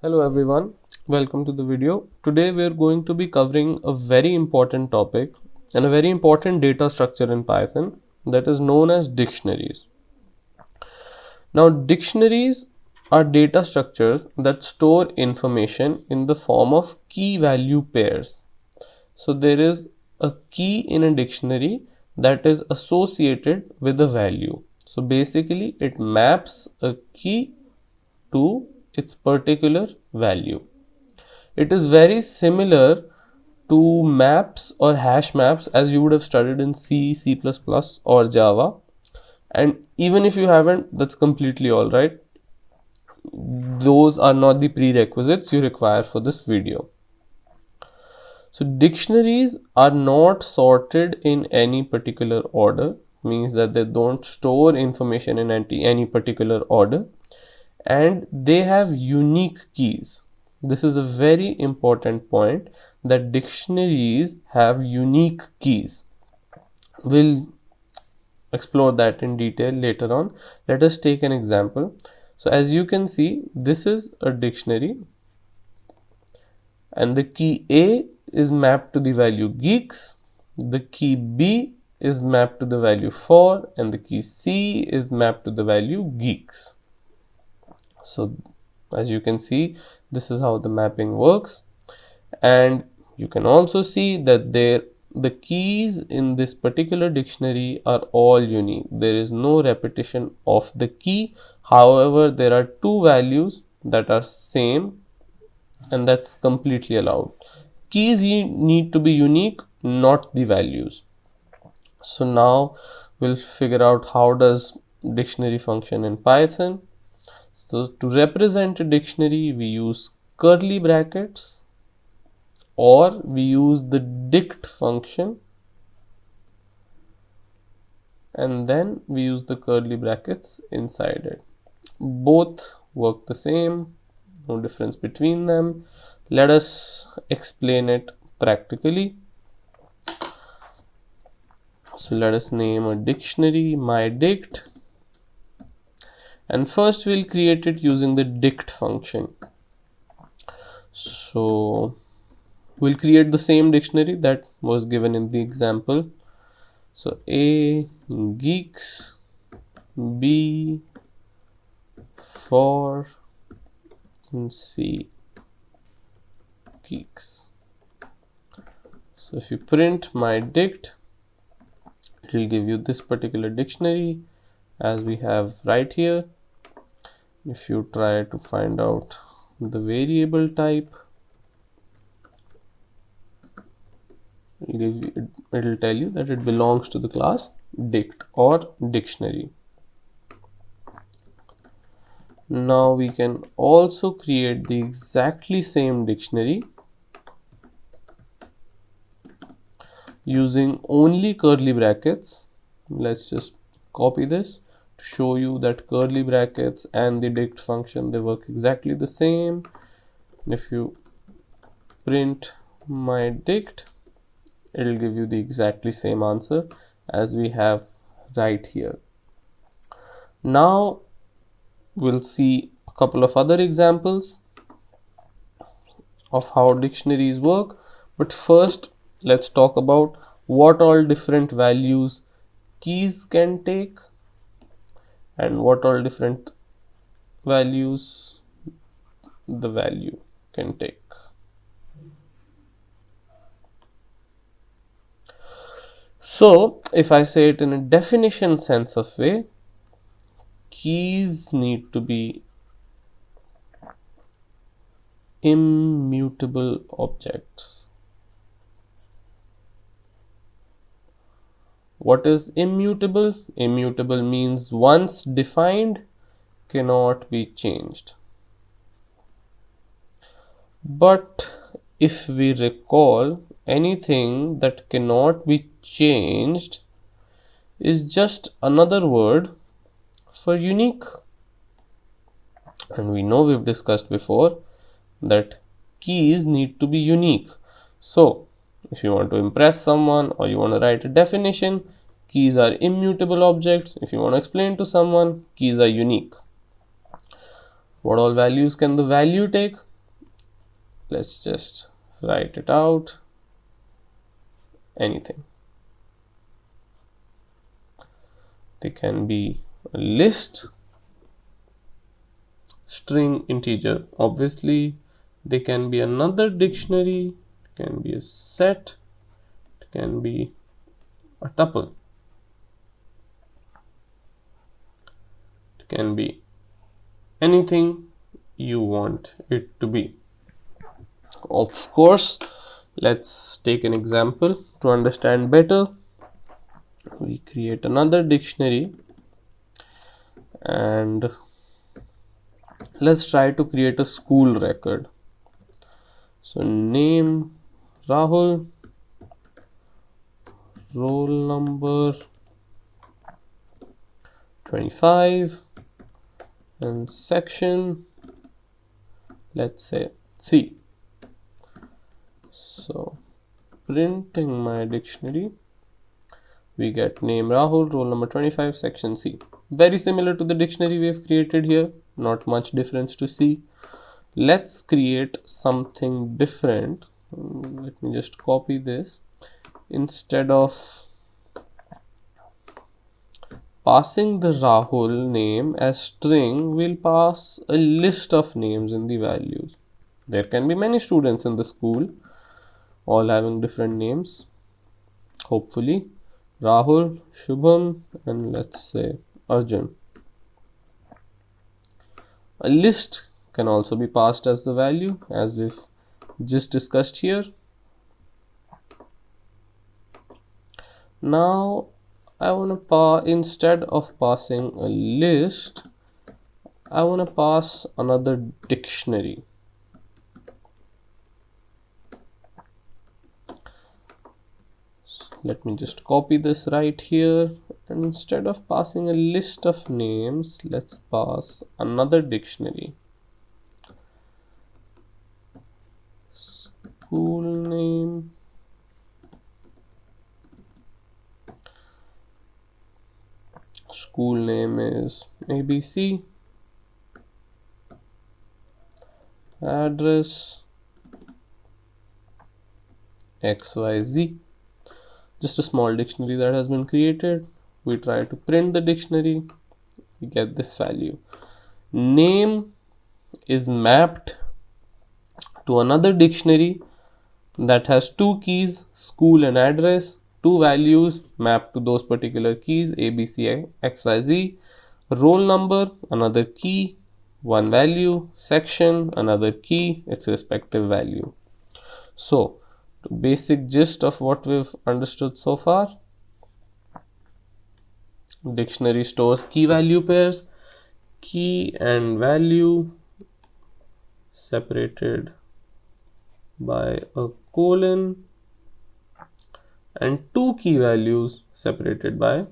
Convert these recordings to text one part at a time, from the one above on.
Hello everyone, welcome to the video. Today we are going to be covering a very important topic and a very important data structure in Python that is known as dictionaries. Now dictionaries are data structures that store information in the form of key value pairs. So there is a key in a dictionary that is associated with a value. So basically it maps a key to its particular value. It is very similar to maps or hash maps as you would have studied in C, C++ or Java. And even if you haven't, that's completely alright. Those are not the prerequisites you require for this video. So dictionaries are not sorted in any particular order, means that they don't store information in any particular order, and they have unique keys. This is a very important point, that dictionaries have unique keys. We'll explore that in detail later on. Let us take an example. So as you can see, this is a dictionary and the key A is mapped to the value geeks, the key B is mapped to the value for, and the key C is mapped to the value geeks. So as you can see, this is how the mapping works, and you can also see that the keys in this particular dictionary are all unique. There is no repetition of the key. However, there are two values that are same, and that's completely allowed. Keys need to be unique, not the values. So now we'll figure out how does dictionary function in Python. So to represent a dictionary, we use curly brackets, or we use the dict function, and then we use the curly brackets inside it. Both work the same, no difference between them. Let us explain it practically. So let us name a dictionary myDict, and first we'll create it using the dict function. So we'll create the same dictionary that was given in the example. So A geeks, B for, and C geeks. So if you print myDict, it will give you this particular dictionary as we have right here. If you try to find out the variable type, it will tell you that it belongs to the class dict or dictionary. Now we can also create the exactly same dictionary using only curly brackets. Let's just copy this to show you that curly brackets and the dict function, they work exactly the same. If you print myDict, it will give you the exactly same answer as we have right here. Now we'll see a couple of other examples of how dictionaries work, but first let's talk about what all different values keys can take and what all different values the value can take. So if I say it in a definition sense of way, keys need to be immutable objects. What is immutable? Immutable means once defined, cannot be changed. But if we recall, anything that cannot be changed is just another word for unique. And we know, we've discussed before, that keys need to be unique. So if you want to impress someone or you want to write a definition, keys are immutable objects. If you want to explain to someone, keys are unique. What all values can the value take? let's just write it out. Anything. They can be a list, string, integer. Obviously, they can be another dictionary, it can be a set, it can be a tuple, it can be anything you want it to be. Of course, let's take an example to understand better. We create another dictionary and let's try to create a school record. So name Rahul, roll number 25, and section, let's say C. So printing my dictionary, we get name Rahul, roll number 25, section C. Very similar to the dictionary we have created here, not much difference to see. Let's create something different. Let me just copy this. Instead of passing the Rahul name as string, we'll pass a list of names in the values. There can be many students in the school, all having different names. Hopefully, Rahul, Shubham, and let's say Arjun. A list can also be passed as the value, as we've just discussed here. Now I want to instead of passing a list, I want to pass another dictionary. So let me just copy this right here, and instead of passing a list of names, let's pass another dictionary. School name, school name is ABC, address XYZ. Just a small dictionary that has been created. We try to print the dictionary, we get this value. Name is mapped to another dictionary that has two keys, school and address, two values mapped to those particular keys, ABC, XYZ. Roll number, another key, one value. Section, another key, its respective value. So the basic gist of what we've understood so far: dictionary stores key value pairs, key and value separated by a colon, and two key values separated by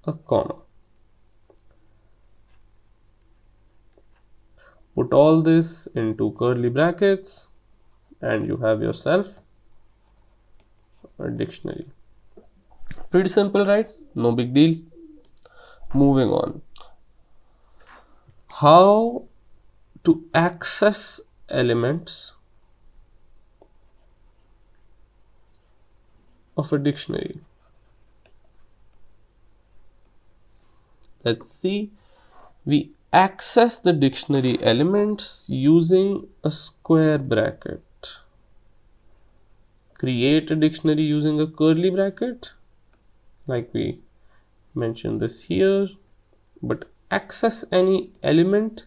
a comma. Put all this into curly brackets and you have yourself a dictionary. Pretty simple, right? No big deal. Moving on. How to access elements of a dictionary. Let's see. We access the dictionary elements using a square bracket. Create a dictionary using a curly bracket, like we mentioned this here, but access any element,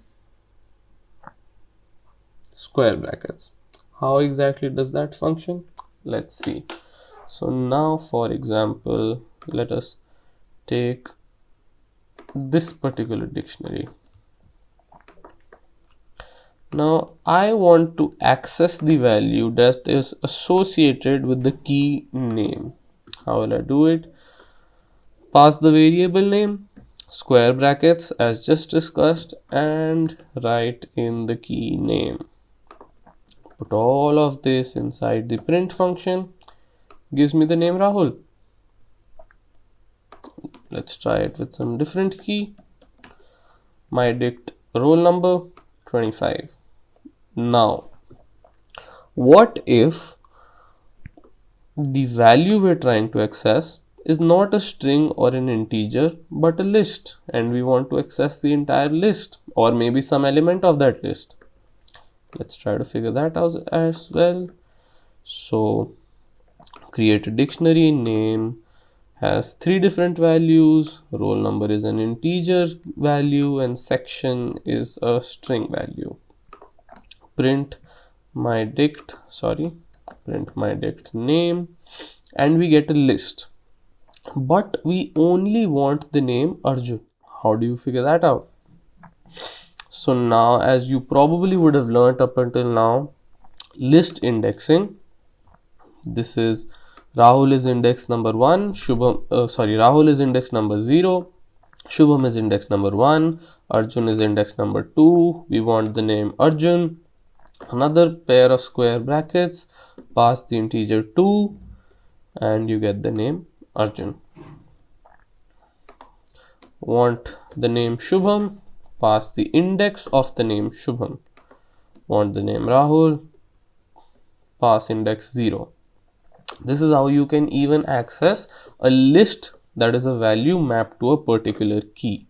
square brackets. How exactly does that function? Let's see. So now, for example, let us take this particular dictionary. Now I want to access the value that is associated with the key name. How will I do it? Pass the variable name, square brackets as just discussed, and write in the key name. Put all of this inside the print function, gives me the name Rahul. Let's try it with some different key. My dict roll number 25. Now, what if the value we're trying to access is not a string or an integer but a list, and we want to access the entire list or maybe some element of that list? Let's try to figure that out as well. So create a dictionary. Name has 3 different values, roll number is an integer value, and section is a string value. Print my dict name, and we get a list, but we only want the name Arjun. How do you figure that out? So now, as you probably would have learned up until now, list indexing. This is Rahul is index number 1, Rahul is index number 0, Shubham is index number 1, Arjun is index number 2. We want the name Arjun. Another pair of square brackets, pass the integer 2, and you get the name Arjun. Want the name Shubham, pass the index of the name Shubham. Want the name Rahul, pass index 0. This is how you can even access a list that is a value mapped to a particular key.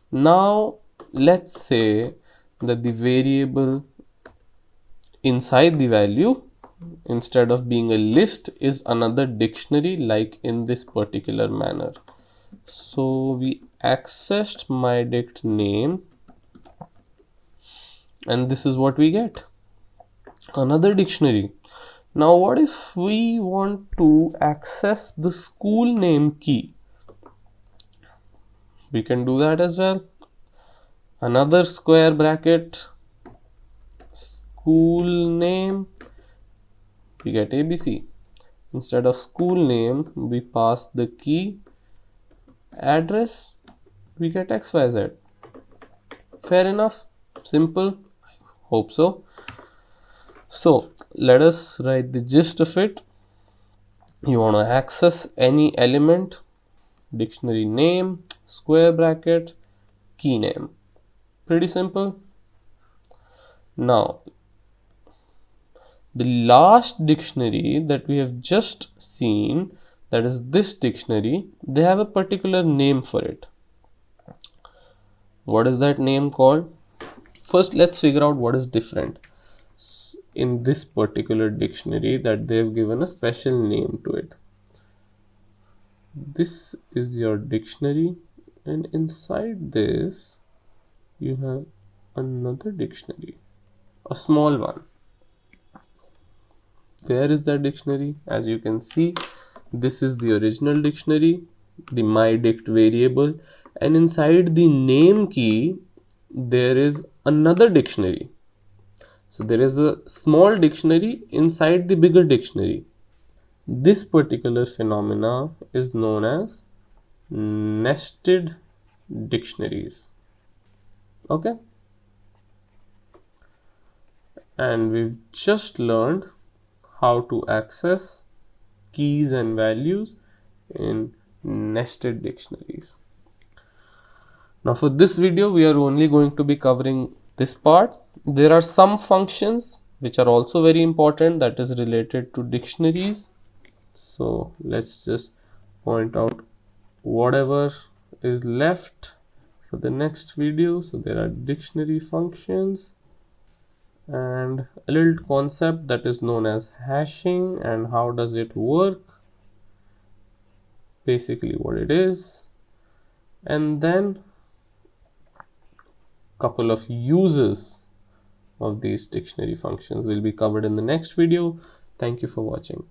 Now, let's say that the variable inside the value, instead of being a list, is another dictionary, like in this particular manner. So we accessed my dict name, and this is what we get, another dictionary. Now what if we want to access the school name key? We can do that as well. Another square bracket, school name, we get ABC. Instead of school name, we pass the key address, we get XYZ. Fair enough? Simple? I hope so. So let us write the gist of it. You want to access any element, dictionary name, square bracket, key name. Pretty simple. Now, the last dictionary that we have just seen, that is this dictionary, they have a particular name for it. What is that name called? First, let's figure out what is different in this particular dictionary, that they've given a special name to it. This is your dictionary, and inside this you have another dictionary, a small one. Where is that dictionary? As you can see, this is the original dictionary, the myDict variable, and inside the name key there is another dictionary. So there is a small dictionary inside the bigger dictionary. This particular phenomena is known as nested dictionaries. Okay? And we've just learned how to access keys and values in nested dictionaries. Now for this video, we are only going to be covering this part. There are some functions which are also very important, that is related to dictionaries. So let's just point out whatever is left for the next video. So there are dictionary functions and a little concept that is known as hashing, and how does it work, basically what it is, and then couple of uses of these dictionary functions will be covered in the next video. Thank you for watching.